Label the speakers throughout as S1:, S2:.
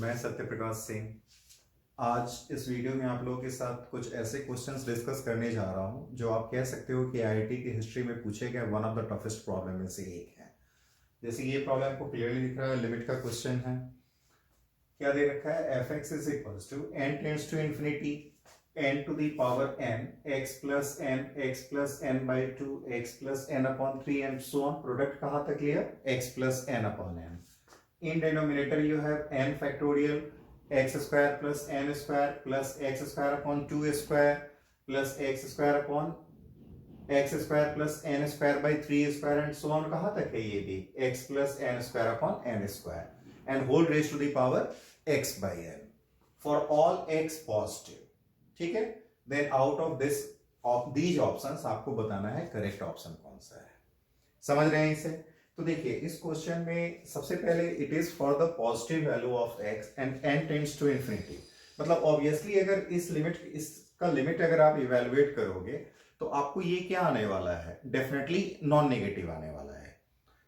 S1: मैं सत्य प्रकाश सिंह। आज इस वीडियो में आप लोगों के साथ कुछ ऐसे क्वेश्चंस डिस्कस करने जा रहा हूं जो आप कह सकते हो कि आईआईटी की हिस्ट्री में पूछे गए one of the toughest problem में से एक है। जैसे ये प्रॉब्लम आपको क्लियरली दिख रहा है, लिमिट का क्वेश्चन है। क्या दे रखा है? F x is equals to n tends to infinity n to the power n x plus n by two x plus n upon 3 and so on. Product कहाँ तक लिया? X plus n upon n. In denominator you have n factorial x square plus n square plus x square upon 2 square plus x square upon x square plus n square by 3 square and so on। कहाँ तक है ये भी? x plus n square upon n square and whole raised to the power x by n for all x positive। ठीक है, then out of this of these options आपको बताना है करेक्ट ऑप्शन कौन सा है। समझ रहे हैं इसे? तो देखिए इस क्वेश्चन में सबसे पहले it is for the positive value of x and n tends to infinity. मतलब ऑब्वियसली अगर इसका लिमिट अगर आप इवेलुएट करोगे तो आपको ये क्या आने वाला है? डेफिनेटली नॉन नेगेटिव आने वाला है।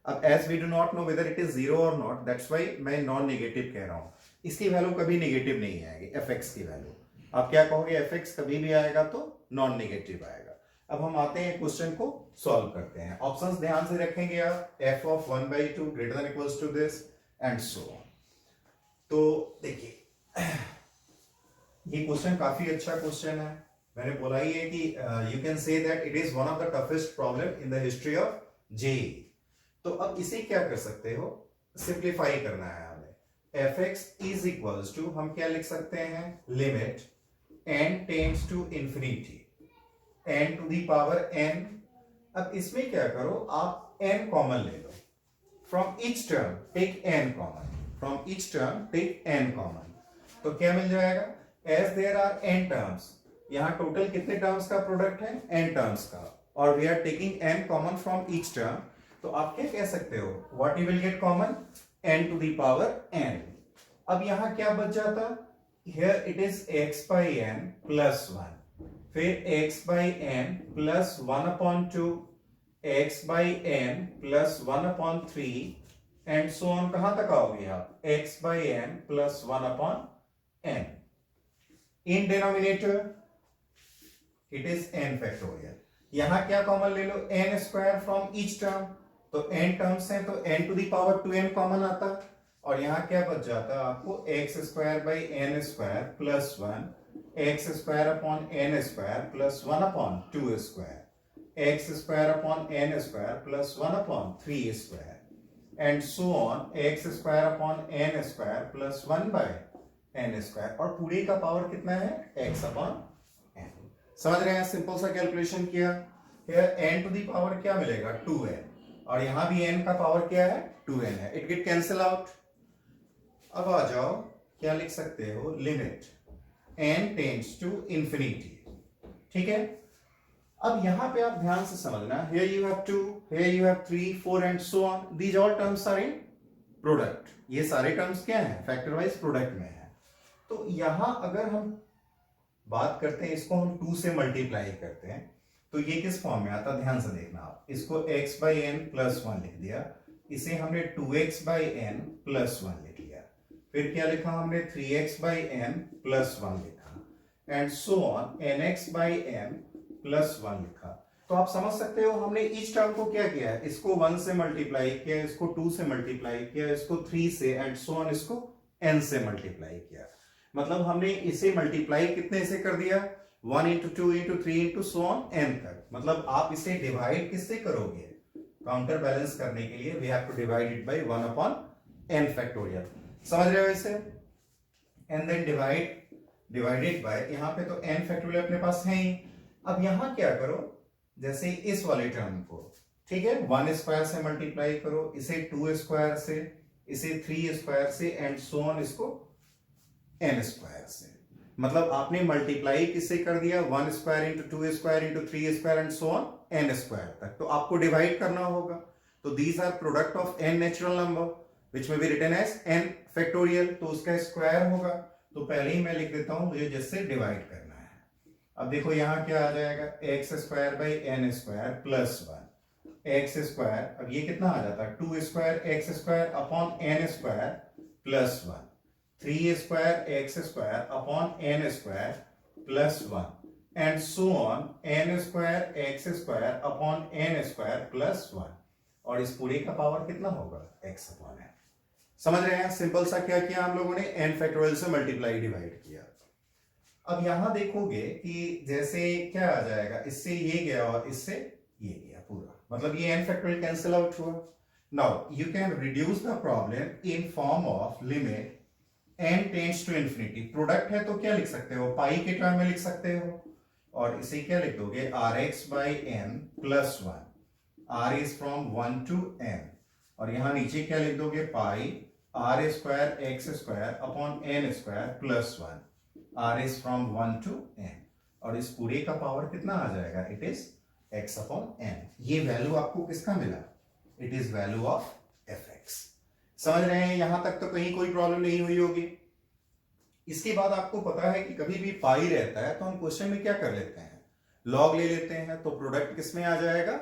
S1: अब as we do not know whether it is zero और नॉट, दैट्स व्हाई मैं नॉन नेगेटिव कह रहा हूं। इसकी वैल्यू कभी नेगेटिव नहीं आएगी, एफ एक्स की वैल्यू। आप क्या कहोगे? एफ एक्स कभी भी आएगा तो नॉन नेगेटिव आएगा। अब हम आते हैं क्वेश्चन को सॉल्व करते हैं। ऑप्शंस ध्यान से रखेंगे आप, f of 1/2 greater than equals to this and so on. तो देखिए ये क्वेश्चन काफी अच्छा क्वेश्चन है। मैंने बोला ही है कि you can say that it is one of the toughest problem in the history of JEE. तो अब इसे क्या कर सकते हो? सिंप्लीफाई करना है हमें। F x is equals to, हम क्या लिख सकते हैं? Limit n tends to infinity n to the power n। अब इसमें क्या करो, आप n कॉमन ले लो। From each term take n common, from each term take n common. तो क्या मिल जाएगा? As there are n terms, यहां टोटल कितने टर्म्स का प्रोडक्ट है? n टर्म्स का, और we are taking n common from each term. तो आप क्या कह सकते हो? What you will get common? n to the power n। अब यहां क्या बच जाता? Here it is x by n plus 1, फिर x by n plus 1 upon 2, x by n plus 1 upon 3 and so on. कहां तक आओगे आप? x by n plus 1 upon n। In denominator it is n factorial. यहां क्या common ले लो? n square from each term. तो n terms हैं तो n to the power 2n common आता, और यहां क्या बच जाता आपको? x square by n square plus 1, x square upon n square plus 1 upon 2 square, x square upon n square plus 1 upon 3 square and so on, x square upon n square plus 1 by n square. और पूरे का power कितना है? X upon n. समझ रहे हैं? Simple सा calculation किया। Here n to the power क्या मिलेगा? 2n, और यहां भी n का पावर क्या है? 2n है। It get cancel out. अब आ जाओ, क्या लिख सकते हो? Limit n tends to infinity. ठीक है, अब यहां पे आप ध्यान से समझना, here you have 2, here you have 3, 4 and so on, these all terms are in product। ये सारे टर्म्स क्या हैं? फैक्टर वाइज प्रोडक्ट में है। तो यहां अगर हम बात करते हैं, इसको हम 2 से मल्टीप्लाई करते हैं तो ये किस फॉर्म में आता? ध्यान से देखना आप। इसको x बाई एन प्लस 1 लिख दिया, इसे हमने 2x बाई एन प्लस 1 लिख लिया, फिर क्या लिखा हमने? 3x बाई एन प्लस 1 लिखा and so on, nx by n plus 1 लिखा। तो आप समझ सकते हो हमने इस टर्म को क्या किया है? इसको 1 से मल्टीप्लाई किया, इसको 2 से मल्टीप्लाई किया, इसको 3 से एंड सो ऑन, इसको n से मल्टीप्लाई किया। मतलब हमने इसे मल्टीप्लाई कितने से कर दिया? 1 into 2 into 3 into so on n तक। मतलब आप इसे डिवाइड किससे करोगे? काउंटर बैलेंस करने के लिए we have to divide it by 1 upon n factorial. समझ रहे हो इसे? एंड देन डिवाइडेड बाय, यहां पे तो n फैक्टोरियल अपने पास है ही। अब यहां क्या करो? जैसे इस वाले टर्म को, ठीक है, 1 स्क्वायर से मल्टीप्लाई करो, इसे 2 स्क्वायर से, इसे 3 स्क्वायर से एंड सो ऑन, इसको n स्क्वायर से। मतलब आपने मल्टीप्लाई किससे कर दिया? 1 square into 2 square into 3 square and so on n square तक। तो आपको डिवाइड करना होगा। तो these are product of n natural number which may be written as n factorial। तो उसका स्क्वायर होगा। तो पहले ही मैं लिख देता हूं, मुझे जिससे डिवाइड करना है। अब देखो यहां क्या आ जाएगा? X square by n square plus 1, x square, अब ये कितना आ जाता है? 2 square x square upon n square plus 1। 3 square x square upon n square plus 1 and so on n square x square upon n square plus 1, और इस पूरे का पावर कितना होगा x अपॉन n। समझ रहे हैं? सिंपल सा क्या किया हम लोगों ने, n फैक्टोरियल से मल्टीप्लाई डिवाइड किया। अब यहां देखोगे कि जैसे क्या आ जाएगा, इससे ये गया और इससे ये गया पूरा, मतलब ये n फैक्टोरियल कैंसिल आउट हुआ। Now you can reduce the problem in form of limit n tends to infinity. Product है तो क्या लिख सकते हो, पाई के टर्म में लिख सकते हो, और इसे क्या लिख दोगे, rx by n plus 1, r is from 1 to n, और यहां नीचे क्या लिख दोगे, pi r square x square upon n square plus 1, r is from 1 to n, और इस पूरे का पावर कितना आ जाएगा, it is x upon n। ये वैल्यू आपको किसका मिला, it is value of fx। समझ रहे हैं? यहां तक तो कहीं कोई प्रॉब्लम नहीं हुई होगी। इसके बाद आपको पता है कि कभी भी पाई रहता है तो हम क्वेश्चन में क्या कर लेते हैं, लॉग ले लेते हैं, तो प्रोडक्ट किस में आ जाएगा,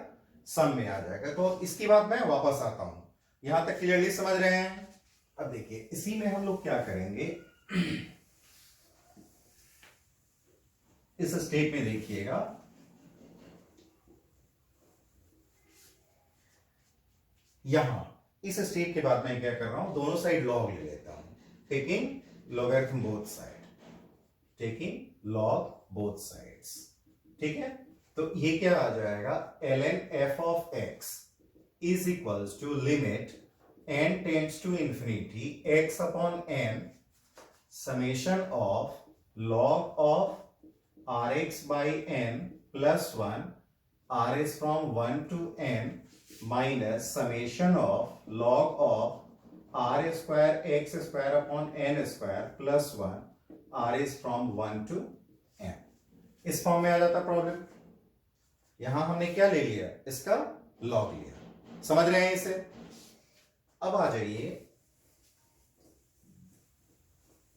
S1: सम में आ जाएगा। तो इसके बाद मैं वापस आता हूं। यहां तक क्लियरली समझ रहे हैं? अब देखिए इसी में हम लोग क्या करेंगे, इस स्टेप में देखिएगा, यहां इस स्टेप के बाद मैं क्या कर रहा हूं, दोनों साइड लॉग ले लेता हूं, taking logarithm both side, taking log both sides. ठीक है, तो ये क्या आ जाएगा, ln f of x is equals to limit n tends to infinity x upon n summation of log of rx by n plus 1, r is from 1 to n minus summation of log of r square x square upon n square plus 1, r is from 1 to n। इस form में आ जाता problem. यहां हमने क्या ले लिया, इसका log लिया। समझ रहे हैं इसे? अब आ जाइए,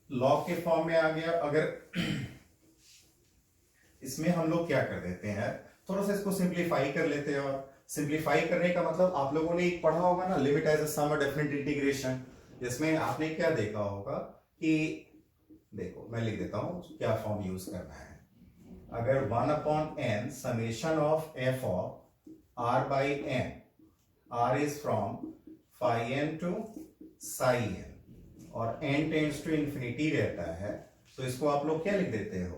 S1: लॉग के फॉर्म में आ गया। अगर इसमें हम लोग क्या कर देते हैं, थोड़ा सा इसको सिंप्लीफाई कर लेते हैं। और सिंप्लीफाई करने का मतलब आप लोगों ने एक पढ़ा होगा ना, limit as a sum definite integration, जिसमें आपने क्या देखा होगा कि, देखो मैं लिख देता हूं क्या फॉर्म यूज करना है। अगर 1 upon n summation of f of r by n, r is from phi n to psi n, और n टेंड्स टू इंफिनिटी रहता है, तो इसको आप लोग क्या लिख देते हो,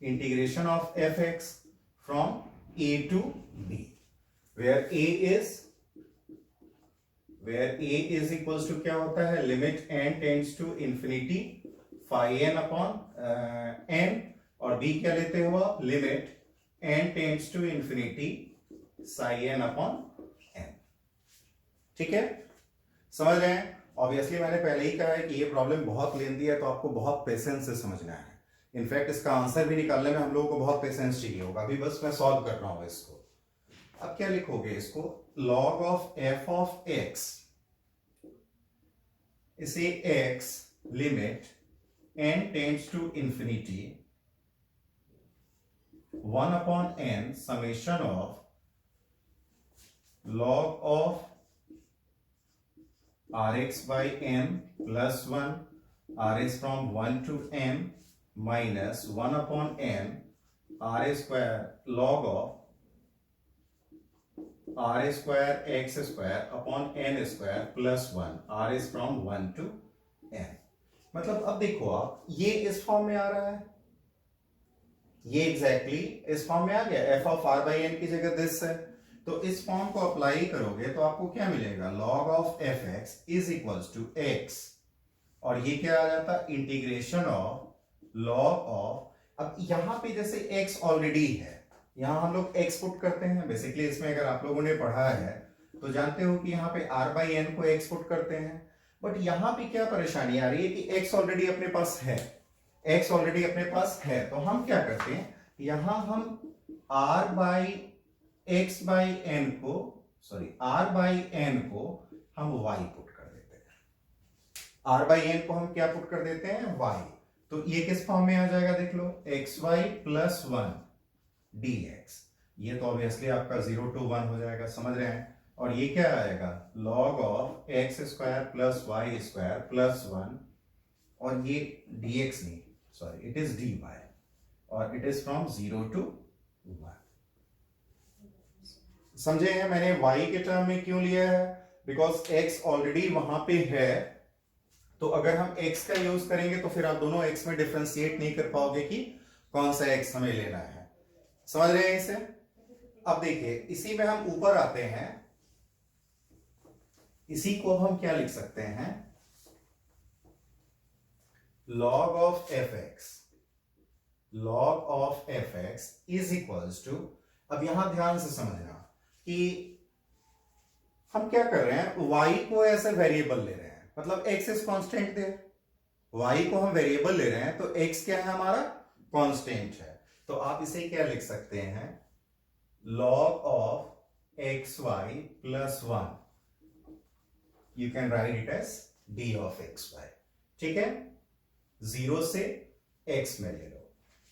S1: integration of fx from a to b, where a is equals to क्या होता है, limit n tends to infinity phi n upon n, और b क्या लेते हो आप, limit n tends to infinity psi n upon n। ठीक है, समझ रहे हैं? ऑब्वियसली मैंने पहले ही कहा है कि ये प्रॉब्लम बहुत लेंदी है, तो आपको बहुत पेशेंस से समझना है। इनफैक्ट इसका आंसर भी निकालने में हम लोगों को बहुत पेशेंस चाहिए होगा। अभी बस मैं सॉल्व कर रहा हूं इसको। अब क्या लिखोगे इसको, log of f of x, इसे x limit n tends to infinity 1 upon n summation of log of rx by n plus 1, r is from 1 to n minus 1 upon n r square log of r square x square upon n square plus 1, r is from 1 to n। मतलब अब देखो आप, ये इस form में आ रहा है, ये एग्जैक्टली इस फॉर्म में आ गया, f of r by n की जगह दिस है, तो इस फॉर्म को अप्लाई करोगे तो आपको क्या मिलेगा, log of fx is equals to x, और ये क्या आ जाता, इंटीग्रेशन ऑफ log ऑफ, अब यहां पे जैसे x ऑलरेडी है, यहां हम लोग x पुट करते हैं। बेसिकली इसमें अगर आप लोगों ने पढ़ा है तो जानते हो कि यहाँ पे r बाई n को x पुट करते हैं, बट यहां पे क्या परेशानी आ रही है कि x ऑलरेडी अपने पास है, x ऑलरेडी अपने पास है, तो हम क्या करते हैं, यहां हम r by x by n को, सॉरी r बाई n को हम y पुट कर देते हैं, r बाई n को हम क्या पुट कर देते हैं, y। तो ये किस फॉर्म में आ जाएगा, देख लो, xy प्लस 1 dx, ये तो ऑब्वियसली आपका 0 to 1 हो जाएगा। समझ रहे हैं? और ये क्या आएगा, log of x square plus y square plus 1 और ये dx नहीं, सॉरी इट इज dy, और इट इज फ्रॉम 0 to 1। समझे हैं मैंने y के टर्म में क्यों लिया है? बिकॉज x ऑलरेडी वहां पे है, तो अगर हम x का यूज करेंगे तो फिर आप दोनों x में डिफरेंशिएट नहीं कर पाओगे कि कौन सा x हमें लेना है। समझ रहे हैं इसे? अब देखिए इसी में हम ऊपर आते हैं, इसी को हम क्या लिख सकते हैं, log of fx, log of fx is equals to, अब यहां ध्यान से समझना कि हम क्या कर रहे हैं, y को ऐसे वेरिएबल ले रहे हैं, मतलब x is constant they, y को हम वेरिएबल ले रहे हैं तो x क्या है हमारा, कांस्टेंट है। तो आप इसे क्या लिख सकते हैं, log of xy plus 1, you can write it as d of xy। ठीक है, 0 से x में ले लो,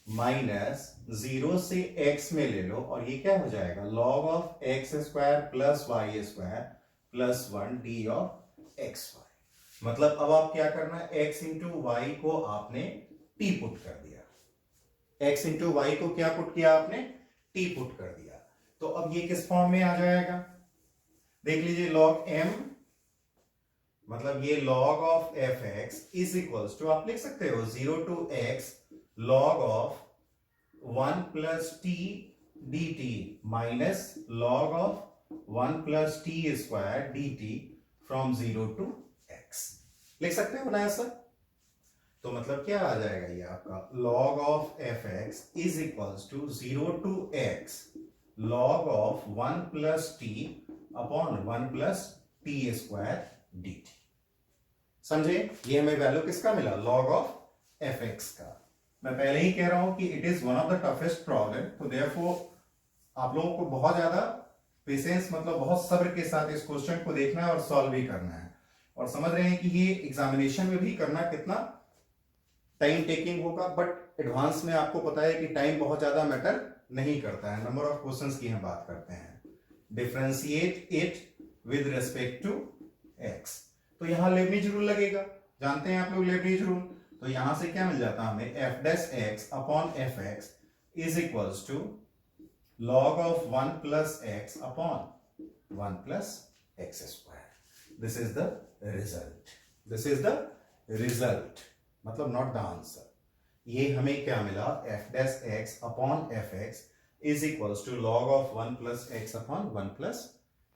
S1: माइनस 0 से x में ले लो, और ये क्या हो जाएगा, log of x square plus y square plus 1 d of xy। मतलब अब आप क्या करना है, x इंटू वाई को आपने t पुट कर दिया, x इंटू वाई को क्या पुट किया आपने, t पुट कर दिया। तो अब ये किस फॉर्म में आ जाएगा, देख लीजिए, log m, मतलब ये log of fx is equals to, आप लिख सकते हो 0 to x log of 1 plus t dt minus log of 1 plus t square dt from 0 to x, लिख सकते हो ना ऐसा? तो मतलब क्या आ जाएगा ये आपका log of fx is equals to 0 to x log of 1 plus t upon 1 plus t square dt। समझे? ये हमें वैल्यू किसका मिला, log of fx का। मैं पहले ही कह रहा हूं कि it is one of the toughest problem, तो देयरफॉर आप लोगों को बहुत ज्यादा पेशेंस, मतलब बहुत सब्र के साथ इस क्वेश्चन को देखना है और सॉल्व भी करना है, और समझ रहे हैं कि ये एग्जामिनेशन में भी करना कितना टाइम टेकिंग होगा, बट एडवांस में आपको पता है कि टाइम बहुत ज्यादा मैटर नहीं करता है। नंबर ऑफ क्वेश्चंस की हम बात करते हैं, differentiate it with respect to x, तो यहां लेबनीज रूल लगेगा, जानते हैं आप लोग लेबनीज रूल। तो यहां से क्या मिल जाता है हमें, f dash x upon f x is equals to log of 1 plus x upon 1 plus x square। This is the result, this is the result, मतलब not the answer। ये हमें क्या मिला, f dash x upon f x is equals to log of 1 plus x upon 1 plus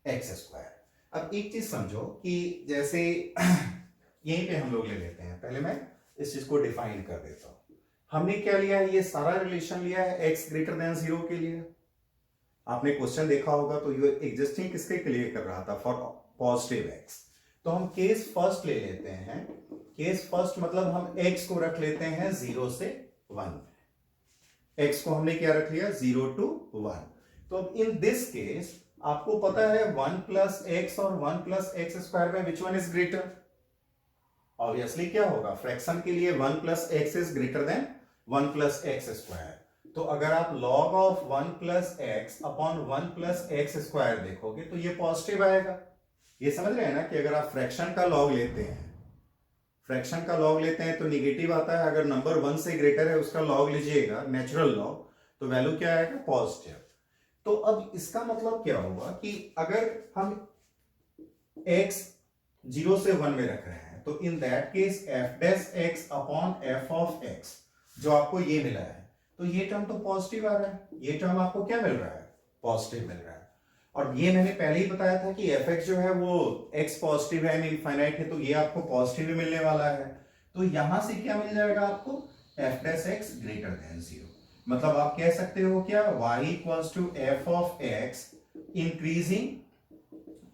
S1: x square। अब एक चीज समझो कि जैसे यहीं पे हम लोग ले लेते हैं, पहले मैं इस चीज को डिफाइन कर देता हूं। हमने क्या लिया है, ये सारा रिलेशन लिया है x ग्रेटर देन 0 के लिए। आपने क्वेश्चन देखा होगा तो ये एग्जिस्टिंग किसके लिए कर रहा था, फॉर पॉजिटिव x। तो हम केस फर्स्ट ले लेते हैं, केस फर्स्ट मतलब हम x को रख लेते हैं 0 से 1, x को हमने क्या रख लिया, 0 to 1। तो अब इन दिस केस आपको पता है 1 plus x और 1 plus x स्क्वायर में which one is greater, obviously क्या होगा, फ्रैक्शन के लिए 1 plus x is greater then 1 plus x square. तो अगर आप log of 1 plus x upon 1 plus x square देखोगे तो ये पॉजिटिव आएगा। ये समझ रहे हैं ना कि अगर आप फ्रैक्शन का लॉग लेते हैं, फ्रैक्शन का लॉग लेते हैं तो निगेटिव आता है, अगर नंबर 1 से ग्रेटर है उसका लॉग लीजिएगा, नेचुरल लॉग, तो वैल्यू क्या आएगा, पॉजिटिव। तो अब इसका मतलब क्या होगा कि अगर हम x 0 से 1 में रख रहे हैं तो in that case f dash x upon f of x, जो आपको ये मिला है, तो ये टर्म तो पॉजिटिव आ रहा है, ये टर्म आपको क्या मिल रहा है, पॉजिटिव मिल रहा है। और ये मैंने पहले ही बताया था कि fx जो है वो x पॉजिटिव है, इनफाइनाइट है, तो ये आपको पॉजिटिव ही मिलने वाला है। तो यहां से क्या मिल जाएगा आपको, f dash x greater than 0, मतलब आप कह सकते हो क्या, y equals to f of x increasing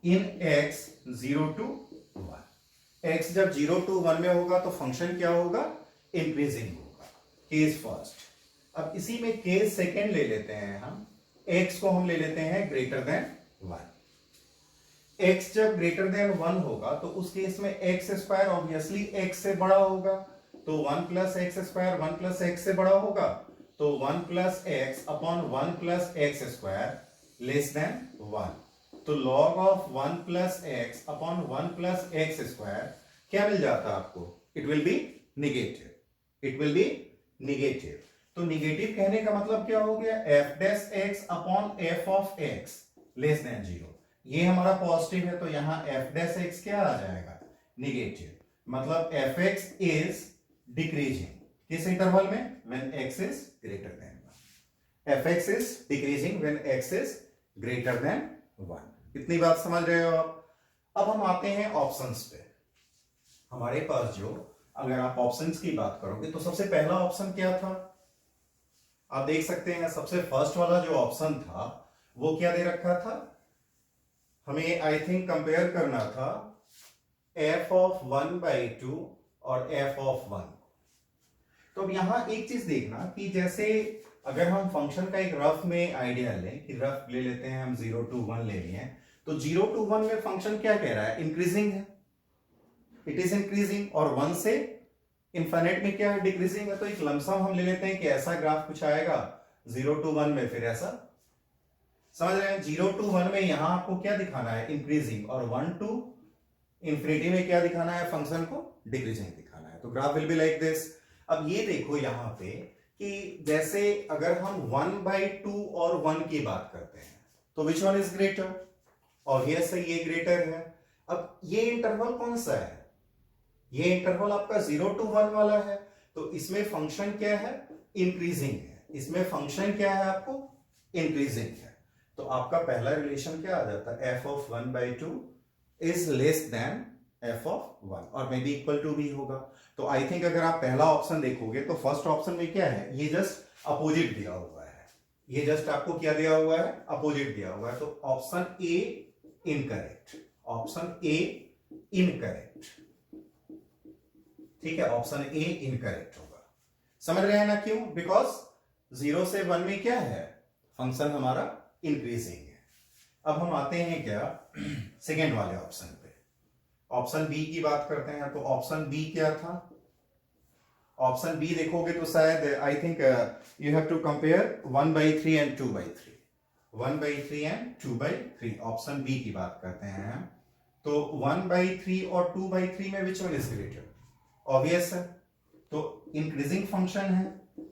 S1: in x 0 to 1। x जब 0 to 1 में होगा तो फंक्शन क्या होगा, इंक्रीजिंग होगा, केस फर्स्ट। अब इसी में केस सेकेंड ले लेते हैं हम, x को हम ले लेते हैं ग्रेटर देन 1। x जब ग्रेटर देन 1 होगा तो उस केस में x स्क्वायर ऑब्वियसली x से बड़ा होगा, तो 1 plus x square 1 plus x से बड़ा होगा, तो 1 plus x upon 1 plus x square less than 1। तो log of 1 plus x upon 1 plus x square क्या मिल जाता है आपको, it will be negative, it will be negative. तो नेगेटिव कहने का मतलब क्या हो गया, F dash x upon F of x less than 0। ये हमारा पॉजिटिव है तो यहां एफ डैश एक्स क्या आ जाएगा, नेगेटिव। मतलब एफ एक्स इज डिक्रीजिंग किस इंटरवल में, when x is greater then 1। F x is decreasing when x is greater then 1। इतनी बात समझ रहे हो आप। अब हम आते हैं ऑप्शंस पे। हमारे पास जो, अगर आप ऑप्शंस की बात करोगे तो सबसे पहला ऑप्शन क्या था, आप देख सकते हैं सबसे फर्स्ट वाला जो ऑप्शन था वो क्या दे रखा था, हमें आई थिंक कंपेयर करना था f ऑफ 1/2 और f ऑफ 1। तो अब यहां एक चीज देखना कि जैसे अगर हम फंक्शन का एक रफ में आइडिया लें, कि रफ ले लेते हैं हम 0 to 1 ले लिए, तो 0 to 1 में फंक्शन क्या कह रहा है, इंक्रीजिंग है, इट इज इंक्रीजिंग। और 1 से इनफाइनाइट में क्या है, डिक्रीजिंग है। तो एक लमसम हम ले लेते हैं कि ऐसा ग्राफ कुछ आएगा 0 to 1 में, फिर ऐसा, समझ रहे हैं, 0 to 1 में यहां आपको क्या दिखाना है, इंक्रीजिंग, और 1 to इंफिनिटी में क्या दिखाना है, फंक्शन को डिक्रीजिंग दिखाना है। तो graph will be like this. अब ये देखो यहां पे कि जैसे अगर हम 1/2 और 1 की बात करते हैं तो which one is greater, obvious है ये ग्रेटर है। अब ये इंटरवल कौन सा है, ये इंटरवल आपका 0 to 1 वाला है, तो इसमें फंक्शन क्या है, इंक्रीजिंग है। इसमें फंक्शन क्या है आपको, इंक्रीजिंग है। तो आपका पहला रिलेशन क्या आ जाता है, f of 1/2 is less then f of 1, और मे बी इक्वल टू भी होगा। तो आई थिंक अगर आप पहला ऑप्शन देखोगे तो फर्स्ट ऑप्शन में क्या है, ये जस्ट अपोजिट दिया हुआ है, ये जस्ट आपको क्या दिया हुआ है, अपोजिट दिया हुआ है। तो option A incorrect, option A incorrect, ठीक है, ऑप्शन ए इनकरेक्ट होगा। समझ रहे हैं ना क्यों, बिकॉज 0 से 1 में क्या है, फंक्शन हमारा इंक्रीजिंग है। अब हम आते हैं क्या सेकेंड वाले ऑप्शन पे, ऑप्शन बी की बात करते हैं। तो ऑप्शन बी क्या था, ऑप्शन बी देखोगे तो शायद I think you have to compare 1/3 and 2/3, 1/3 and 2/3। Option B की बात करते हैं हम। तो 1/3 और 2/3 में which one is greater, obvious है, तो इंक्रीजिंग फंक्शन है,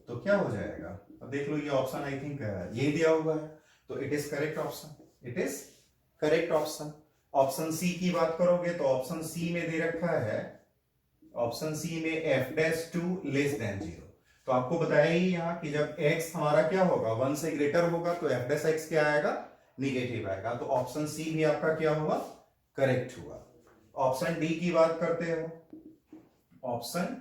S1: तो क्या हो जाएगा, अब देख लो ये ऑप्शन आई थिंक ये दिया हुआ है, तो it is correct option, it is correct option. Option C की बात करोगे तो ऑप्शन सी में दे रखा है, ऑप्शन सी में f'2 लेस देन 0। तो आपको बताया ही यहां कि जब x हमारा क्या होगा, 1 से ग्रेटर होगा, तो f' क्या आएगा, निगेटिव आएगा। तो ऑप्शन सी भी आपका क्या हुआ, करेक्ट हुआ। ऑप्शन डी की बात करते हो, ऑप्शन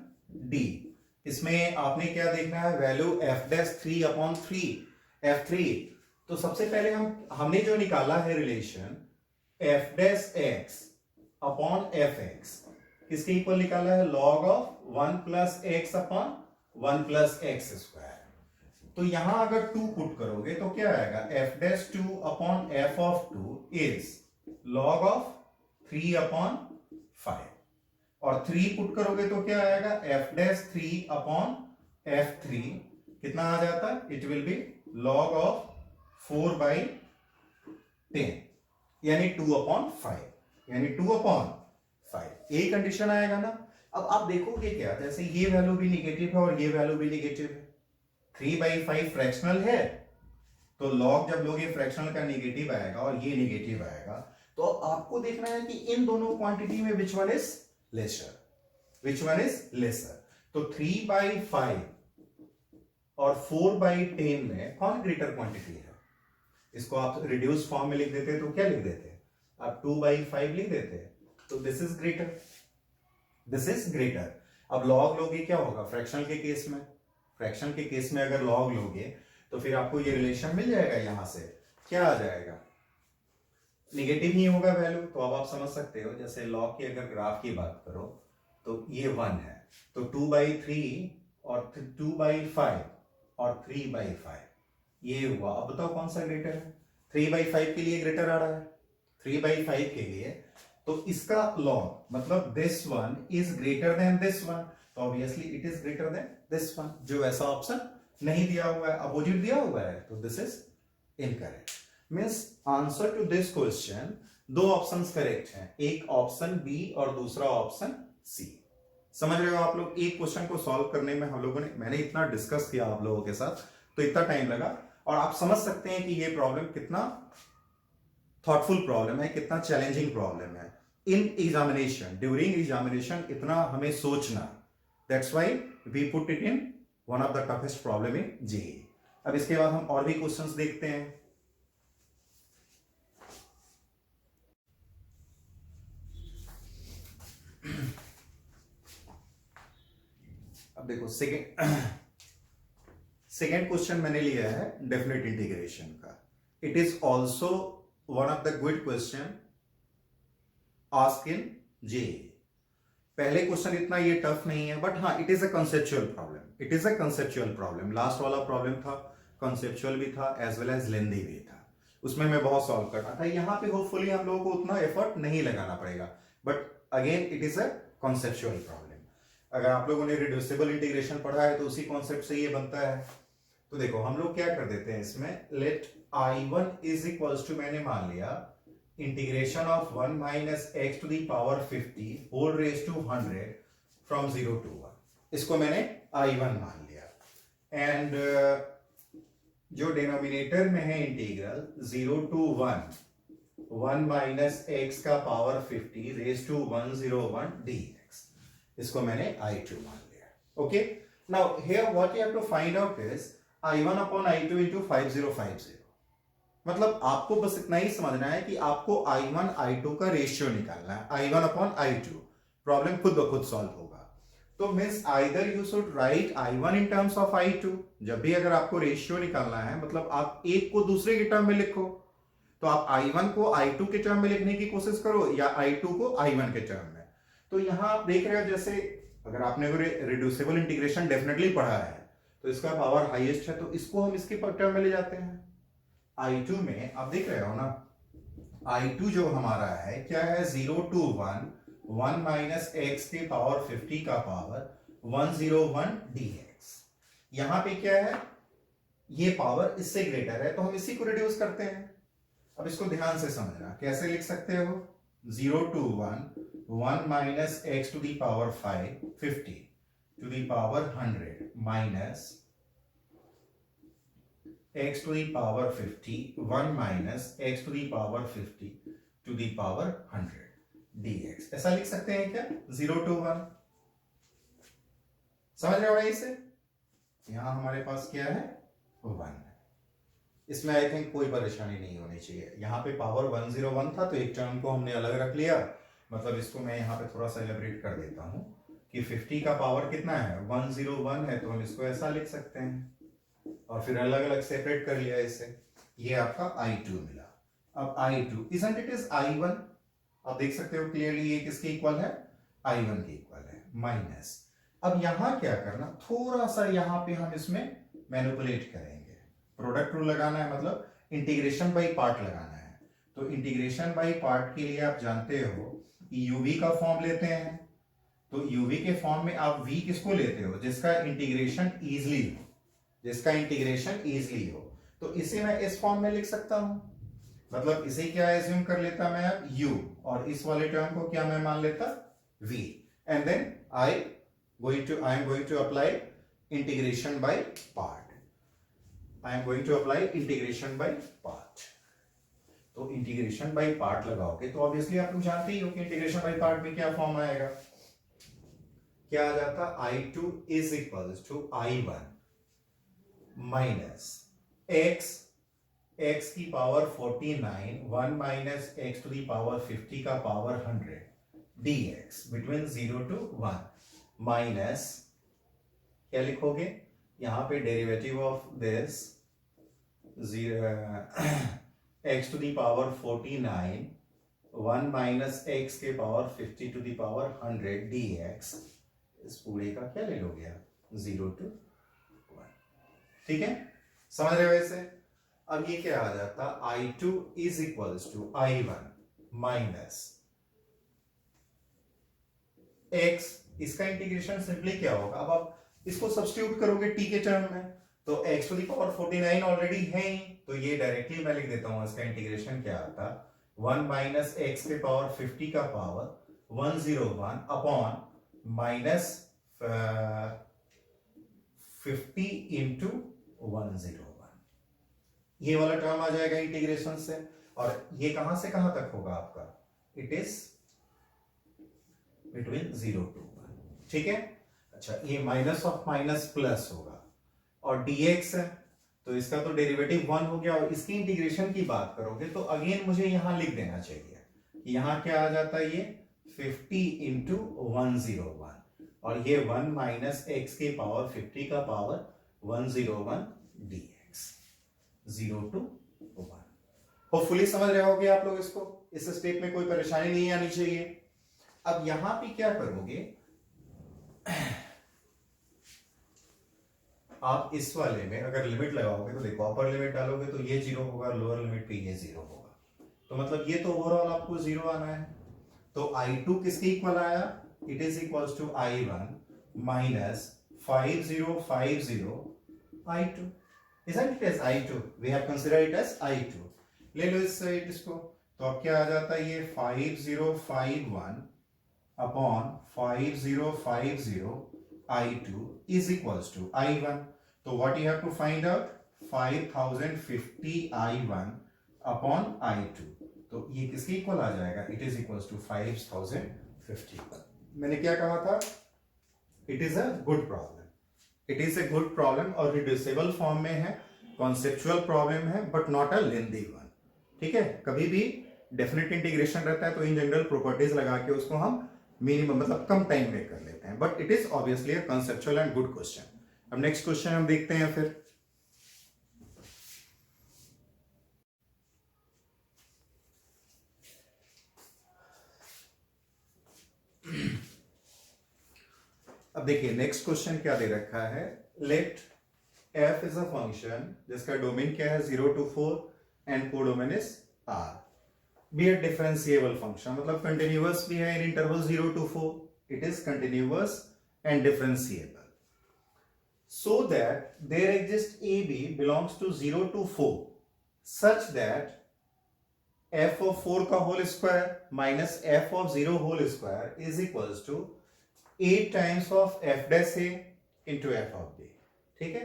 S1: डी, इसमें आपने क्या देखना है, वैल्यू f'3/3, f3। तो सबसे पहले हमने जो निकाला है रिलेशन f'(x) अपॉन fx, किसके इक्वल निकाला है, log of 1 + x upon 1 + x²। तो यहां अगर 2 पुट करोगे तो क्या आएगा, f'2 upon f of 2 is log of 3/5, और 3 पुट करोगे तो क्या आएगा, f'3 अपॉन f3 कितना आ जाता है, it will be log of 4/10, यानी 2/5, यानी 2/5, ये कंडीशन आएगा ना। अब आप देखोगे क्या, जैसे ये वैल्यू भी निगेटिव है और ये वैल्यू भी निगेटिव है, 3/5 फ्रैक्शनल है, तो log जब लोगे फ्रैक्शनल का निगेटिव आएगा और ये निगेटिव आएगा, तो आपको देखना है कि इन दोनों क्वांटिटी में which one is lesser, which one is lesser. तो 3/5 और 4/10 में कौन ग्रेटर क्वांटिटी है, इसको आप रिड्यूस फॉर्म में लिख देते तो क्या लिख देते, आप 2/5 लिख देते, तो this is greater, this is greater. अब लॉग लोगे क्या होगा, फ्रैक्शनल के केस में, फ्रैक्शन के केस में अगर लॉग लोगे तो फिर आपको ये रिलेशन मिल जाएगा, यहां से क्या आ जाएगा, निगेटिव ही होगा वैल्यू। तो अब आप समझ सकते हो, जैसे लॉग की अगर ग्राफ की बात करो तो ये 1 है, तो 2/3 और 2/5 और 3/5 ये हुआ। अब बताओ कौन सा ग्रेटर है, 3/5 के लिए ग्रेटर आ रहा है, 3/5 के लिए, तो इसका लॉग मतलब this one is greater than this one, तो obviously it is greater than this one. जो ऐसा ऑप्शन नहीं दिया हुआ है, अपोजिट दिया हुआ है, तो this is incorrect. Means answer to this question, दो ऑप्शंस करेक्ट हैं, एक ऑप्शन बी और दूसरा ऑप्शन सी। समझ रहे हो आप लोग? एक क्वेश्चन को सॉल्व करने में मैंने इतना डिस्कस किया आप लोगों के साथ, तो इतना टाइम लगा, और आप समझ सकते हैं कि ये प्रॉब्लम कितना थॉटफुल प्रॉब्लम है, कितना चैलेंजिंग प्रॉब्लम है। इन एग्जामिनेशन, ड्यूरिंग एग्जामिनेशन इतना हमें सोचना, that's why we put it in one of the toughest problem in JEE. अब इसके बाद हम और भी क्वेश्चंस देखते हैं। अब देखो सेकेंड क्वेश्चन मैंने लिया है डेफिनेट इंटीग्रेशन का। It is also one of the good question asked in JEE. पहले क्वेश्चन इतना ये टफ नहीं है, बट हाँ it is a conceptual problem. It is a conceptual problem. Last वाला प्रॉब्लम था कंसेप्चुअल भी था एज वेल एज लेंदी भी था, उसमें मैं बहुत सॉल्व करना था। यहाँ पे होपफुली हम लोगों को उतना एफर्ट नहीं लगाना पड़ेगा, but again it is a conceptual problem. अगर आप लोगों ने रिड्यूसिबल इंटीग्रेशन पढ़ा है तो उसी कॉन्सेप्ट से ये बनता है। तो देखो हम लोग क्या कर देते हैं इसमें, late I1 is equals to, मैंने मान लिया integration of 1 minus x to the power 50 whole raise to 100 फ्रॉम 0 to 1। इसको मैंने I1 मान लिया। एंड जो डिनोमिनेटर में है इंटीग्रल 0 to 1 माइनस एक्स का पावर 50 रेज टू 101 dx, इसको मैंने I2 मान लिया। Okay, now here what you have to find out is I1 upon I2 into 5050। मतलब आपको बस इतना ही समझना है कि आपको I1 I2 का रेशियो निकालना है, I1 अपॉन I2। प्रॉब्लम खुद ब खुद सॉल्व होगा। तो means either you should write I1 in terms of I2। जब भी अगर आपको रेशियो निकालना है, मतलब आप एक को दूसरे के टर्म में लिखो, तो आप I1 को I2 के टर्म में लिखने की कोशिश करो या I2 को I1 के टर्म में। तो यहां आप देख रहे हो, जैसे अगर आपने रिड्यूसिबल इंटीग्रेशन डेफिनेटली पढ़ा है, तो इसका पावर हाईएस्ट है, तो इसको हम इसके टर्म में ले जाते हैं। I2 में आप देख रहे हो ना, I2 जो हमारा है क्या है, 0 to 1 माइनस एक्स के पावर 50 का पावर 101 dx। यहां पे क्या है, ये पावर इससे ग्रेटर है, तो हम इसी को रिड्यूस करते हैं। अब इसको ध्यान से समझना, कैसे लिख सकते हो, 0 to 1 minus x to the power 50 to the power 100 minus x to the power 50 1 minus x to the power 50 to the power 100 dx। ऐसा लिख सकते हैं क्या, 0 to 1। समझ रहे हो इसे? यहां हमारे पास क्या है, 1। इसमें आई थिंक कोई परेशानी नहीं होनी चाहिए। यहां पे पावर 101 था, तो एक टर्म को हमने अलग रख लिया। मतलब इसको मैं यहां पे थोड़ा सा एलिब्रेट कर देता हूं कि 50 का पावर कितना है, 101 है, तो हम इसको ऐसा लिख सकते हैं, और फिर अलग अलग सेपरेट कर लिया इसे। ये आपका I2 मिला। अब I2 isn't it is I1, आप देख सकते हो क्लियरली ये किसके इक्वल है, I1 के इक्वल है, माइनस। अब यहां क्या करना, थोड़ा सा यहां पे हम इसमें मैनिपुलेट करेंगे। प्रोडक्ट रूल लगाना है, मतलब इंटीग्रेशन बाय पार्ट लगाना है। तो इंटीग्रेशन बाय पार्ट के लिए आप जानते हो यूवी का फॉर्म लेते हैं। तो यूवी के फॉर्म में आप v किसको लेते हो, जिसका इंटीग्रेशन इजिली हो, जिसका इंटीग्रेशन इजिली हो। तो इसे मैं इस फॉर्म में लिख सकता हूं, मतलब इसे क्या एज्यूम कर लेता मैं अब u, और इस वाले टर्म को क्या मैं मान लेता v, and then I am going to apply integration by part. I am going to apply integration by part. तो इंटीग्रेशन बाय पार्ट लगाओगे तो ऑब्वियसली आप लोग जानते ही हो कि इंटीग्रेशन बाय पार्ट में क्या फॉर्म आएगा, क्या आ जाता, I2 is equals to I1 minus x की power 49 1 minus x to the power 50 का power 100 dx between 0 to 1 minus, क्या लिखोगे यहां पे, derivative of this x to the power 49 1 minus x के power 50 to the power 100 dx, इस पूरे का क्या ले लोगे आप, 0 to 1। ठीक है, समझ रहे हो वैसे? अब ये क्या आ जाता, I2 is equals to I1 minus x, इसका इंटीग्रेशन सिंपली क्या होगा, अब आप इसको सब्स्टिट्यूट करोगे t के टर्म में, तो x to the power 49 already है ही, तो ये डायरेक्टली मैं लिख देता हूं, इसका इंटीग्रेशन क्या आता, 1 माइनस x के पावर 50 का पावर 101 अपॉन माइनस 50 इंटू 101, ये वाला टर्म आ जाएगा इंटीग्रेशन से। और ये कहां से कहां तक होगा आपका, इट इज बिटवीन 0 to 1, ठीक है। अच्छा, ये माइनस ऑफ माइनस प्लस होगा, और dx है तो इसका तो डेरिवेटिव 1 हो गया। और इसकी इंटीग्रेशन की बात करोगे तो अगेन मुझे यहां लिख देना चाहिए कि यहां क्या आ जाता है, ये 50 इंटू 101, और ये 1 माइनस एक्स की पावर 50 का पावर 101 dx, 0 to 1। होपफुली समझ रहे होगे आप लोग इसको, इस स्टेप में कोई परेशानी नहीं आनी चाहिए। अब यहां पे क्या करोगे, आप इस वाले में अगर लिमिट लगाओगे तो देखो, अपर लिमिट डालोगे तो ये 0 होगा, लोअर लिमिट पे ये 0 होगा, तो मतलब ये तो ओवरऑल आपको 0 आना है। तो I2 किसके इक्वल आया, it is equals to I1 minus 5050 I2, isn't it as I2, we have considered it as I2। ले लो इस साइड इसको, तो अब क्या आ जाता है, ये 5051 upon 5050 I2 is equals to I1। तो what you have to find out, 5050 I1 upon I2, तो ये किसके इक्वल आ जाएगा, इट इज इक्वल्स टू 5050। मैंने क्या कहा था, it is a good problem, it is a good problem, और रिड्यूसिबल फॉर्म में है, कॉन्सेप्चुअल प्रॉब्लम है, but not a lengthy one, ठीक है। कभी भी डेफिनेट इंटीग्रेशन रहता है तो इन जनरल प्रॉपर्टीज लगा के उसको हम मिनिमम मतलब कम टाइम में कर लेते हैं, but it is obviously a conceptual and good question. अब नेक्स्ट क्वेश्चन हम देखते हैं फिर। अब देखिए नेक्स्ट क्वेश्चन क्या दे रखा है, let f is a function जिसका डोमेन क्या है 0 to 4 and codomain is r, be a differentiable function, मतलब कंटिन्यूअस भी है in interval 0 to 4, it is continuous and differentiable, so that there exists AB belongs to 0 to 4 such that f of 4 का whole square minus f of 0 whole square is equals to 8 times of f dash a into f of b, ठीक है।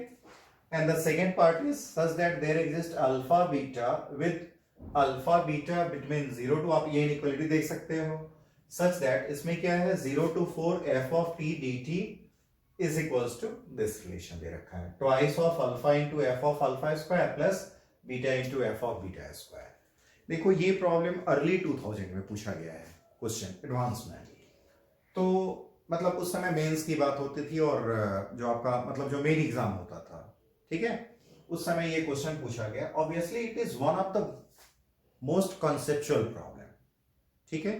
S1: And the second part is such that there exist alpha beta with alpha beta between 0 to, आप ये inequality देख सकते हो, such that इसमें क्या है 0 to 4 f of t dt is equals to this relation दे रखा है, twice of alpha into f of alpha square plus beta into f of beta square। देखो ये प्रॉब्लम अर्ली 2000 में पूछा गया है क्वेश्चन एडवांस में, तो मतलब उस समय मेंस की बात होती थी और जो आपका मतलब जो मेन एग्जाम होता था, ठीक है, उस समय ये क्वेश्चन पूछा गया। Obviously it is one of the most conceptual problem, ठीक है।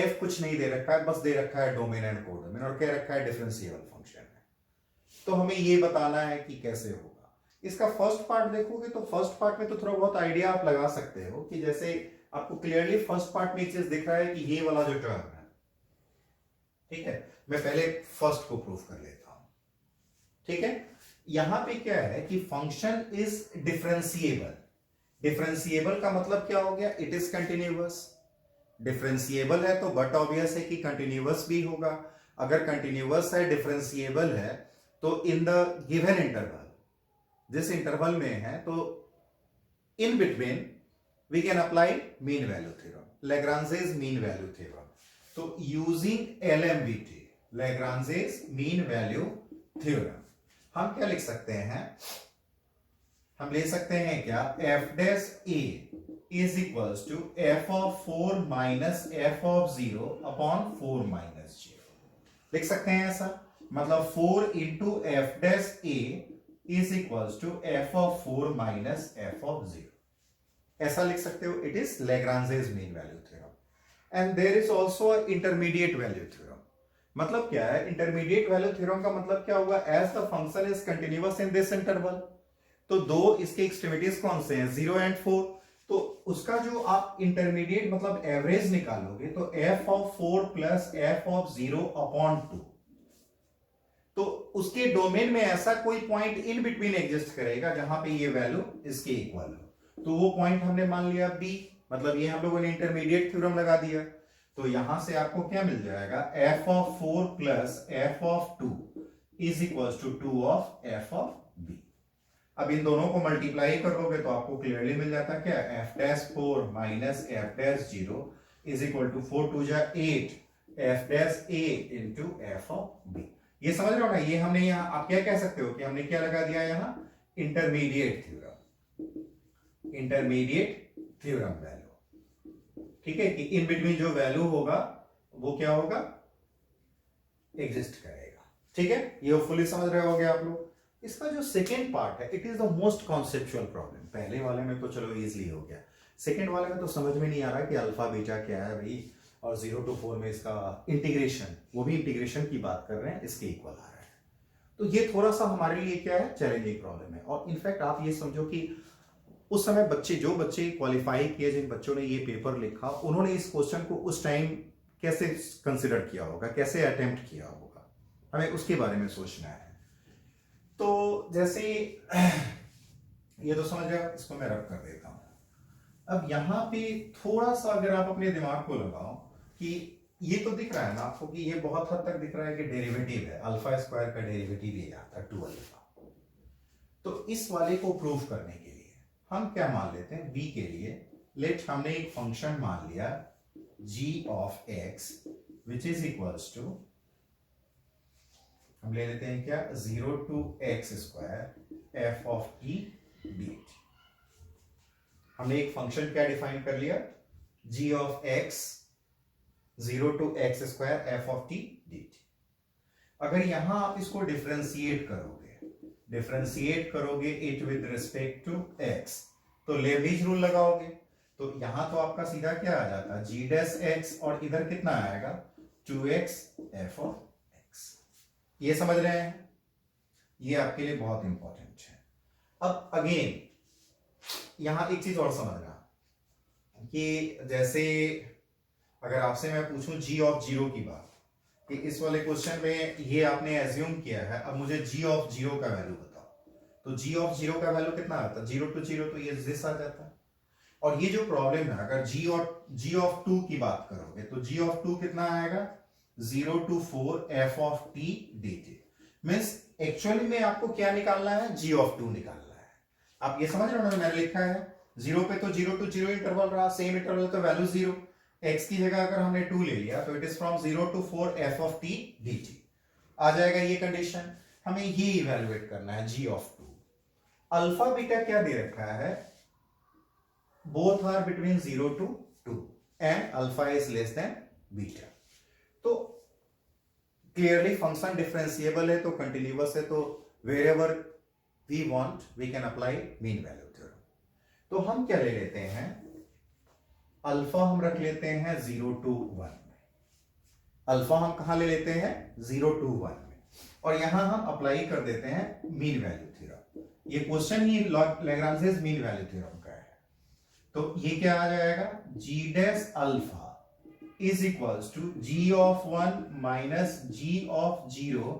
S1: f कुछ नहीं दे रखा है, बस दे रखा है डोमेन एंड कोडोमेन, और क्या रखा है डिफरेंशिएबल फंक्शन है, तो हमें ये बताना है कि कैसे होगा। इसका फर्स्ट पार्ट देखोगे तो फर्स्ट पार्ट में तो थोड़ा बहुत आइडिया आप लगा सकते हो कि जैसे आपको क्लियरली फर्स्ट पार्ट में एक चीज दिख रहा है कि ये वाला जो टर्म है, ठीक है, मैं पहले फर्स्ट को प्रूफ कर लेता हूं, ठीक है। यहां पे क्या है कि फंक्शन इज डिफरेंशिएबल, डिफरेंशिएबल का मतलब क्या हो गया, इट इज कंटिन्यूअस, डिफरेंशिएबल है तो बट ऑब्वियस है कि कंटिन्यूअस भी होगा। अगर कंटिन्यूअस है डिफरेंशिएबल है तो इन द गिवन इंटरवल, जिस इंटरवल में है, तो in between we can apply mean value theorem, Lagrange's mean value theorem. तो using LMVT, Lagrange's mean value theorem, हम क्या लिख सकते हैं, हम ले सकते हैं क्या, f dash a is equals to f of 4 minus f of 0 upon 4 minus 0, लिख सकते हैं ऐसा, मतलब 4 into f dash a is equals to f of 4 minus f of 0, ऐसा लिख सकते हो। It is Lagrange's mean value theorem. And there is also intermediate value theorem, मतलब क्या है, इंटरमीडिएट वैल्यू थ्योरम का मतलब क्या होगा, as the function is continuous in this interval, तो दो इसके एक्सट्रीमिटीज कौन से हैं, 0 and 4, तो उसका जो आप इंटरमीडिएट मतलब एवरेज निकालोगे तो f of 4 plus f of 0 upon 2, तो उसके डोमेन में ऐसा कोई पॉइंट इन बिटवीन एग्जिस्ट करेगा जहां पे ये वैल्यू इसके इक्वल हो, तो वो पॉइंट हमने मान लिया b, मतलब ये हम लोगों ने इंटरमीडिएट थ्योरम लगा दिया। तो यहां से आपको क्या मिल जाएगा, f of 4 plus f of 2 is equal to 2 of f of b। अब इन दोनों को मल्टीप्लाई करोगे तो आपको क्लियरली मिल जाता है क्या, f dash 4 minus f dash 0 is equal to 4 2 जा 8 f dash a into f of b। ये समझ रहे हो ना, ये हमने यहाँ आप क्या कह सकते हो कि हमने क्या लगा दिया यहाँ, intermediate theorem, intermediate theorem value. ठीक है, कि इन बिटवीन जो वैल्यू होगा वो क्या होगा, एग्जिस्ट करेगा। ठीक है, ये होपफुली समझ रहे होगे आप लोग। इसका जो सेकेंड पार्ट है, it is the most conceptual problem. पहले वाले में तो चलो इजीली हो गया, सेकेंड वाले में तो समझ में नहीं आ रहा कि अल्फा बीटा क्या है भाई, और 0 to 4 में इसका इंटीग्रेशन, वो भी इंटीग्रेशन की बात कर रहे हैं, इसके इक्वल आ रहा है। तो ये थोड़ा सा हमारे लिए क्या है, चैलेंजिंग प्रॉब्लम है। और इनफैक्ट आप ये समझो कि उस समय जो बच्चे क्वालिफाई किए, जिन बच्चों ने ये पेपर लिखा, उन्होंने इस क्वेश्चन को उस टाइम कैसे कंसिडर किया होगा, कैसे अटेम्प्ट किया होगा, हमें उसके बारे में सोचना है। तो जैसे ये तो समझ गया, इसको मैं रब कर देता हूं। अब यहां पे थोड़ा सा अगर आप अपने दिमाग को लगाओ कि ये तो दिख रहा है ना आपको कि ये बहुत हद तक दिख रहा है कि डेरिवेटिव है, अल्फा स्क्वायर का डेरिवेटिव ये आता है 2 अल्फा। तो इस वाले को प्रूव करने के लिए हम क्या मान लेते हैं, b के लिए लेट हमने एक फंक्शन मान लिया g of x which is equals to, हम ले लेते हैं क्या, 0 to x square f of t dt। हमने एक फंक्शन क्या डिफाइन कर लिया, g of x 0 to x square f of t dt। अगर यहां आप इसको डिफरेंशिएट करोगे it with respect to x, तो लेबनीज रूल लगाओगे, तो यहां तो आपका सीधा क्या आ जाता है, g डैश x, और इधर कितना आएगा 2x f ऑफ x। ये समझ रहे हैं, ये आपके लिए बहुत इंपॉर्टेंट है। अब अगेन यहां एक चीज और समझना कि जैसे अगर आपसे मैं पूछूं g ऑफ 0 की बात, कि इस वाले क्वेश्चन में ये आपने एज्यूम किया है, अब मुझे g ऑफ 0 का वैल्यू बताओ, तो g ऑफ 0 का वैल्यू कितना आता है, 0 to 0, तो ये दिस आ जाता है। और ये जो प्रॉब्लम है, अगर g ऑफ 2 की बात करोगे तो g ऑफ 2 कितना आएगा, 0 to 4 f of t dt। Means actually में आपको क्या निकालना है, g ऑफ 2 निकालना है। आप ये समझ रहे हो ना, मैंने लिखा है 0 पे तो 0 to 0 इंटरवल रहा, सेम इंटरवल तो वैल्यू 0, x की जगह अगर हमने 2 ले लिया तो it is from 0 to 4 f of t dt आ जाएगा ये कंडीशन। हमें ये इवैल्यूएट करना है g ऑफ 2। अल्फा बीटा क्या दे रखा है, both are between 0 to 2 and alpha is less than beta. तो क्लियरली फंक्शन डिफरेंशिएबल है, तो कंटिन्यूअस है, तो wherever we want we can apply mean value theorem. तो हम क्या ले लेते हैं, अल्फा हम रख लेते हैं 0 to 1 में, अल्फा हम कहां ले लेते हैं 0 to 1 में, और यहां हम अप्लाई कर देते हैं मीन वैल्यू थ्योरम। ये क्वेश्चन ही लैग्रांजेस मीन वैल्यू थ्योरम का है। तो ये क्या आ जाएगा, g dash alpha is equals to g of 1 minus g of 0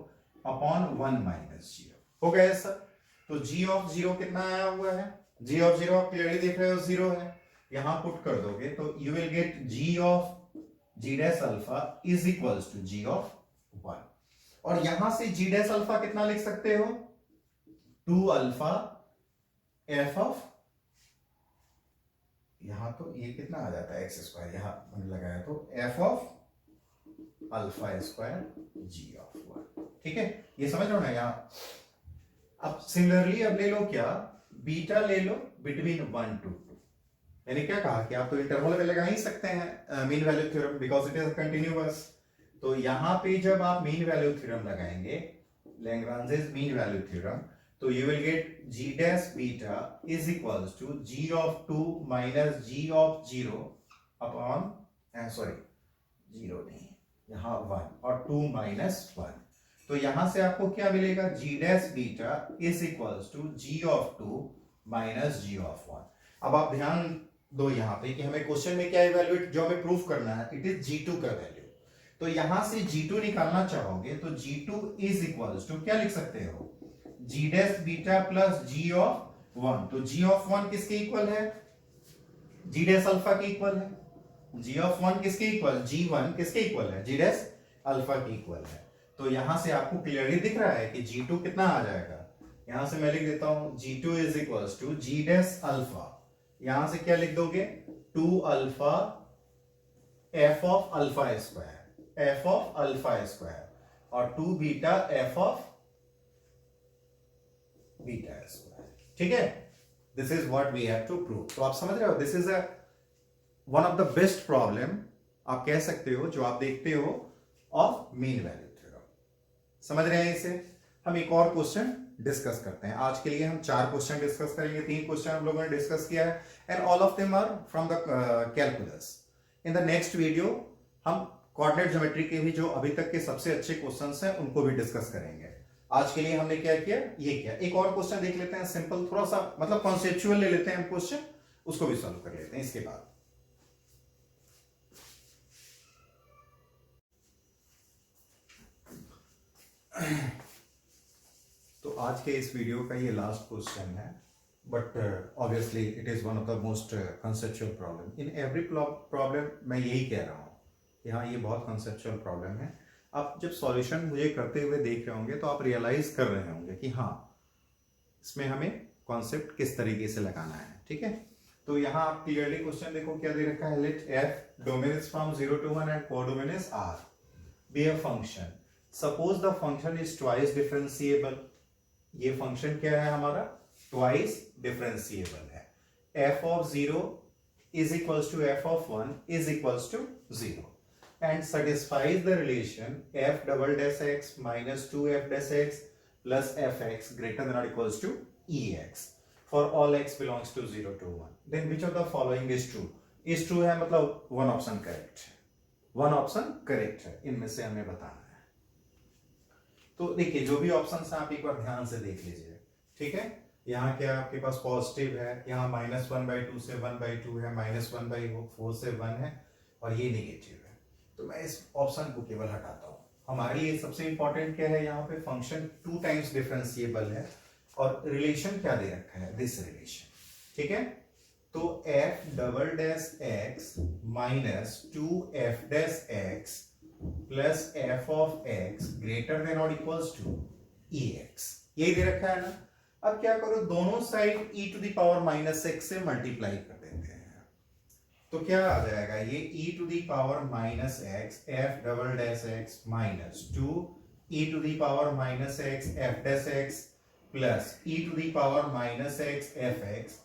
S1: upon 1 minus 0। हो गया सर। तो g ऑफ 0 कितना आया हुआ है, g ऑफ 0 आप क्लियरली देख रहे हो 0 है, यहां पुट कर दोगे तो you will get g of g dash alpha is equals to g of 1। और यहां से g डैश अल्फा कितना लिख सकते हो, 2 अल्फा f ऑफ, यहां तो ये कितना आ जाता है x स्क्वायर, यहां मैंने लगाया तो f of alpha square g of 1। ठीक है, ये समझ लो ना यहां। अब सिमिलरली अब ले लो क्या, बीटा ले लो बिटवीन 1 to 2। मैंने क्या कहा कि आप तो इंटरवल में लगा ही सकते हैं mean value theorem, because it is continuous. तो यहां पे जब आप मीन वैल्यू थ्योरम लगाएंगे, लैग्रांजेस मीन वैल्यू थ्योरम, तो you will get g dash beta is equals to g of 2 minus g of 0 upon sorry 0 नहीं, यहाँ 1 और 2 minus 1। तो यहां से आपको क्या मिलेगा, g dash beta is equals to g of 2 minus g of 1। अब आप ध्यान दो यहाँ पे कि हमें क्वेश्चन में क्या इवैल्यूएट, जो हमें प्रूफ करना है, इट इज g2 का वैल्यू। तो यहां से g2 निकालना चाहोगे तो g2 is equals to क्या लिख सकते हो, g dash beta plus g of 1। तो g ऑफ 1 किसके इक्वल है, g डैश अल्फा के इक्वल है, जी ऑफ 1 किसके इक्वल, G1 किसके इक्वल है, G डैश अल्फा के इक्वल है। तो यहां से आपको क्लियरली दिख रहा है कि G2 कितना आ जाएगा, यहां से मैं लिख देता हूं G2 is equals to G dash alpha, यहां से क्या लिख दोगे 2 alpha f of alpha square, f of alpha square, और 2 beta f of beta square. ठीक है, this is what we have to prove. तो आप समझ रहे हो, this is one of the best problem आप कह सकते हो जो आप देखते हो ऑफ मीन वैल्यू थ्योरम। समझ रहे हैं इसे। हम एक और क्वेश्चन डिस्कस करते हैं। आज के लिए हम 4 क्वेश्चन डिस्कस करेंगे, 3 क्वेश्चन हम लोगों ने डिस्कस किया है and all of them are from the calculus. In the next video हम कोऑर्डिनेट ज्योमेट्री के भी जो अभी तक के सबसे अच्छे क्वेश्चंस हैं उनको भी डिस्कस करेंगे। आज के लिए हमने क्या किया, ये किया। एक और क्वेश्चन देख लेते हैं, सिंपल थोड़ा सा मतलब कॉन्सेप्चुअल ले लेते हैं हम क्वेश्चन, उसको भी सॉल्व कर लेते हैं इसके बाद। तो आज के इस वीडियो का ये लास्ट क्वेश्चन है, but obviously it is one of the most conceptual problem in every problem. मैं यही कह रहा हूँ कि हाँ ये बहुत कंसेप्चुअल प्रॉब्लम है। आप जब सॉल्यूशन मुझे करते हुए देख रहे होंगे तो आप रियलाइज कर रहे होंगे कि हाँ इसमें हमें कॉन्सेप्ट किस तरीके से लगाना है। ठीक है, तो यहाँ आप क्लियरली क्वेश्चन देखो क्या दे रखा है, let f domain is from 0 to 1 and codomain is r, be a function, suppose the function is twice differentiable. ये फंक्शन क्या है हमारा, ट्वाइस डिफरेंशिएबल है। f of 0 is equals to f of 1 is equals to 0 and satisfies the relation f double dash x minus 2f dash x plus fx greater than or equals to ex for all x belongs to 0 to 1. Then which of the following is true? is true है मतलब one option correct है, one option correct है, इनमें से हमें बताना है। तो देखिए जो भी ऑप्शन है आप एक बार ध्यान से देख लीजिए। ठीक है, यहाँ क्या आपके पास पॉजिटिव है, यहाँ -1/2 से 1/2 है, -1/4 से 1 है, और ये नेगेटिव है। तो मैं इस ऑप्शन को केवल हटाता हूँ। हमारे लिए सबसे इंपॉर्टेंट क्या है, यहाँ पे फंक्शन 2 टाइम्स डिफरेंशिएबल है और रिलेशन क्या दे रखा है, दिस रिलेशन। ठीक है, तो f double dash x minus 2f dash x plus f of x greater than और इक्वल्स टू ex, यही दे रखा है ना। अब क्या करो, दोनों side e to the power minus x से मल्टीप्लाई कर देते हैं। तो क्या आ जाएगा, ये e to the power minus x f double dash x minus 2 e to the power minus x f dash x plus e to the power minus x fx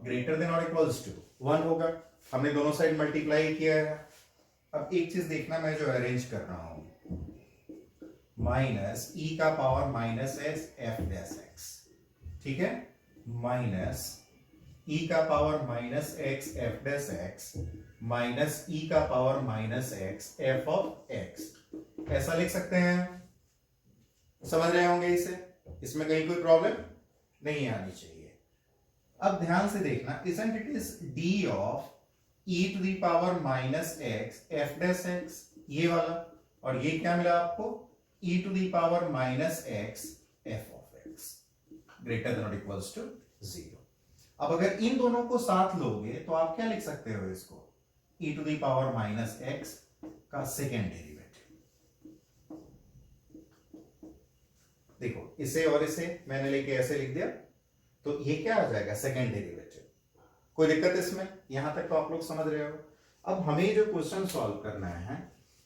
S1: greater than और equals to 1 होगा। हमने दोनों side multiply किया है। अब एक चीज देखना, मैं जो अरेंज कर रहा हूं, माइनस e का power minus x f dash x, ठीक है, माइनस e का power minus x f dash x minus e का power minus x f of x, ऐसा लिख सकते हैं। समझ रहे होंगे इसे, इसमें कहीं कोई प्रॉब्लम नहीं आनी चाहिए। अब ध्यान से देखना, isn't it is d of e to the power minus x f dash x, ये वाला, और ये क्या मिला आपको, e to the power minus x f of x greater than और इक्वल्स टू 0। अब अगर इन दोनों को साथ लोगे तो आप क्या लिख सकते हो इसको, e to the power minus x का सेकेंड डेरिवेटिव। देखो इसे और इसे मैंने लेके ऐसे लिख दिया, तो ये क्या आ जाएगा, सेकेंड डेरिवेटिव। कोई दिक्कत इसमें, यहां तक तो आप लोग समझ रहे हो। अब हमें जो क्वेश्चन सॉल्व करना है,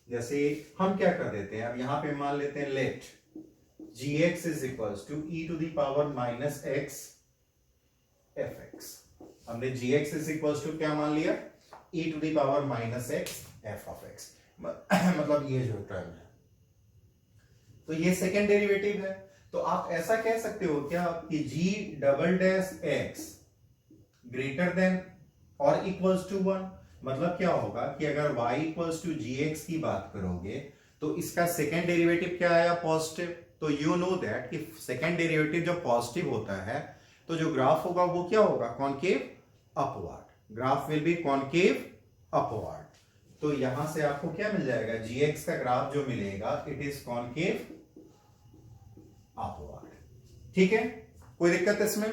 S1: जैसे हम क्या कर देते हैं, अब यहां पे मान लेते हैं late gx is equals to e to the power minus x fx। हमने gx is equals to क्या मान लिया, e to the power minus x f of x, मतलब ये जो टर्म है, तो ये सेकेंड डेरिवेटिव है। तो आप ऐसा कह सकते हो क्या कि g double dash x greater than और इक्वल्स टू 1, मतलब क्या होगा कि अगर y इक्वल्स टू gx की बात करोगे तो इसका सेकेंड डेरिवेटिव क्या आया, पॉजिटिव। तो यू नो दैट कि सेकेंड डेरिवेटिव जब पॉजिटिव होता है तो जो ग्राफ होगा वो क्या होगा, concave upward, graph will be concave upward. तो यहां से आपको क्या मिल जाएगा, gx का ग्राफ जो मिलेगा इट इज कॉनकेव अपवर्ड। ठीक है, कोई दिक्कत इसमें।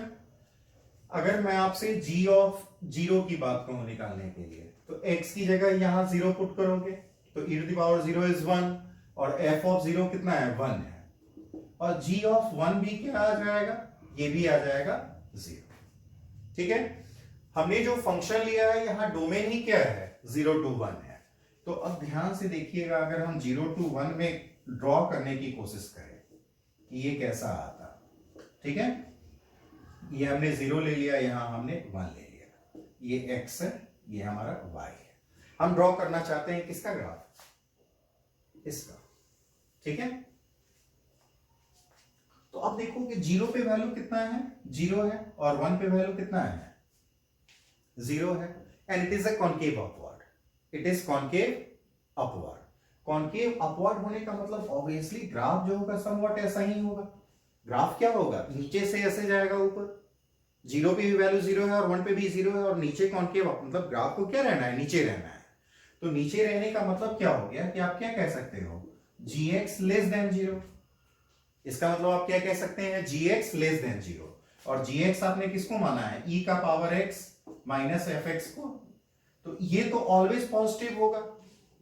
S1: अगर मैं आपसे g ऑफ जीरो की बात को निकालने के लिए, तो x की जगह यहां जीरो पुट करोगे तो e to the power zero is 1 और f ऑफ जीरो कितना है 1 है, और g ऑफ 1 भी क्या आ जाएगा, ये भी आ जाएगा 0। ठीक है, हमने जो फंक्शन लिया है यहां डोमेन ही क्या है 0 to 1 है। तो अब ध्यान से देखिएगा, अगर हम 0 to 1 में ड्रॉ करने की कोशिश करें कि ये कैसा आता, ठीक है, ये हमने 0 ले लिया, यहां हमने 1 ले लिया, ये x है, ये हमारा y है। हम ड्रॉ करना चाहते हैं किसका ग्राफ, इसका, ठीक है। तो अब देखो कि 0 पे वैल्यू कितना है 0 है, और 1 पे वैल्यू कितना है 0 है, and it is a concave upward, it is concave upward. Concave upward होने का मतलब ऑब्वियसली ग्राफ जो होगा समवॉट ऐसा ही होगा। ग्राफ क्या होगा, नीचे से ऐसे जाएगा ऊपर, 0 पे भी वैल्यू 0 है और 1 पे भी 0 है, और नीचे कॉन्केव, मतलब ग्राफ को क्या रहना है, नीचे रहना है। तो नीचे रहने का मतलब क्या हो गया कि आप क्या कह सकते हो, gx लेस देन 0। इसका मतलब आप क्या कह सकते हैं, gx लेस देन 0, और gx आपने किसको माना है, e का पावर x माइनस fx को। तो ये तो ऑलवेज पॉजिटिव होगा,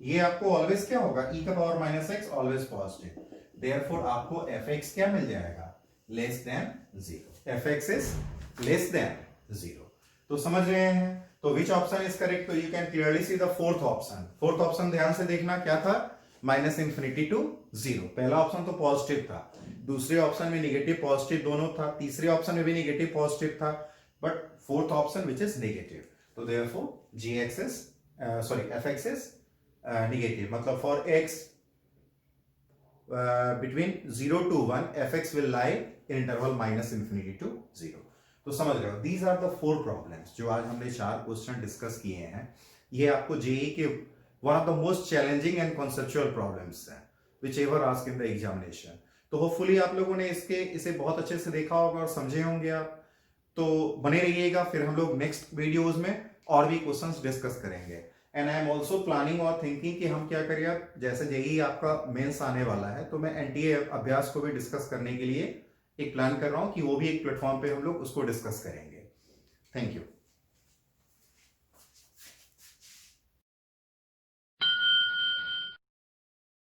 S1: ये आपको ऑलवेज क्या होगा, e का power minus x always positive, therefore आपको fx क्या मिल जाएगा, less than 0, fx is less then 0। तो समझ रहे हैं, तो विच ऑप्शन इज करेक्ट, तो you can clearly see the fourth option. Fourth option ध्यान से देखना क्या था, माइनस इंफिनिटी टू 0। पहला ऑप्शन तो पॉजिटिव था, दूसरे ऑप्शन में निगेटिव पॉजिटिव दोनों था, तीसरे ऑप्शन में भी निगेटिव पॉजिटिव था, but fourth option which is negative. तो therefore gx is sorry fx is negative, मतलब for x between 0 to 1 fx will lie in interval minus infinity to 0। तो समझ रहे हो, दीज आर द 4 प्रॉब्लम्स जो आज हमने 4 क्वेश्चन डिस्कस किए हैं। ये आपको जेई के one of the most challenging and conceptual problems हैं which ever ask in the examination. तो होपफुली आप लोगों ने इसे बहुत अच्छे से देखा होगा और समझे होंगे आप। तो बने रहिएगा, फिर हम लोग नेक्स्ट वीडियोज में और भी क्वेश्चंस डिस्कस करेंगे। And I am also planning और थिंकिंग कि हम क्या करिए, जैसे जेई आपका मेंस आने वाला है, तो मैं एनटीए अभ्यास को भी डिस्कस करने के लिए एक प्लान कर रहा हूं कि वो भी एक प्लेटफॉर्म पे हम लोग उसको डिस्कस करेंगे। Thank you.